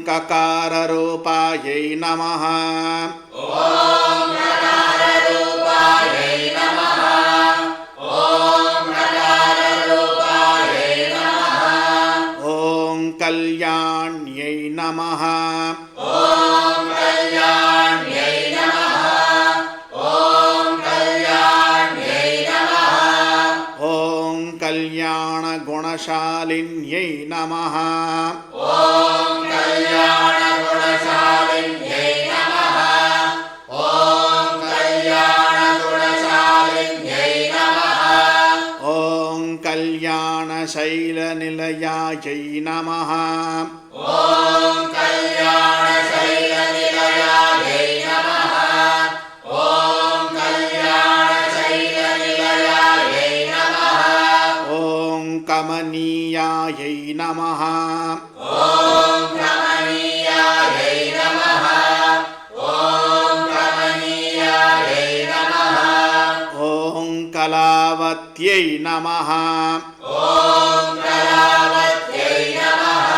ककाररूपायै नमः। ॐ ककाररूपायै नमः। ॐ ककाररूपायै नमः। ॐ कल्याण्यै नमः। ॐ कल्याण्यै नमः। ॐ कल्याण्यै नमः। ॐ कल्याणगुणशालिन्यै नमः। ॐ कल्याणगुणशालिन्यै नमः। ॐ कल्याणगुणशालिन्यै नमः। ॐ कल्याणशैलनिलयायै नमः। ॐ कल्याणशैलनिलयायै नमः। ॐ कल्याणशैलनिलयायै नमः। ॐ कमनीयायै नमः। ॐ कमनीयायै नमः। ॐ कमनीयायै नमः। ॐ कलावत्यै नमः। ॐ कलावत्यै नमः।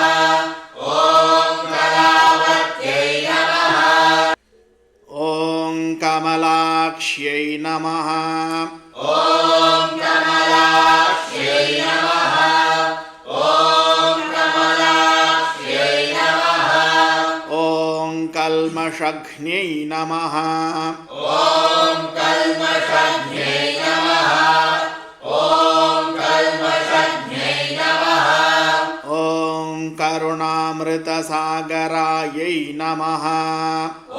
ॐ कलावत्यै नमः। ॐ कमलाक्ष्यै नमः। ॐ कमलाक्ष्यै नमः। ॐ कमलाक्ष्यै नमः। ॐ कल्मषघ्न्यै नमः। ॐ कल्मषघ्न्यै नमः। ॐ कल्मषघ्न्यै नमः। ॐ करुणामृतसागरायै नमः।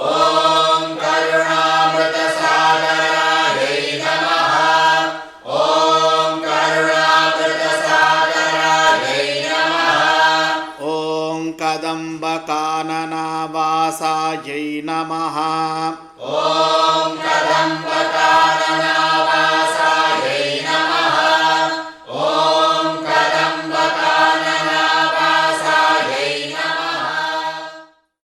ॐ करुणामृतसागरायै नमः। ॐ करुणामृतसागरायै नमः। ॐ कदम्बकाननावासायै नमः। ॐ कदम्बकाननावासायै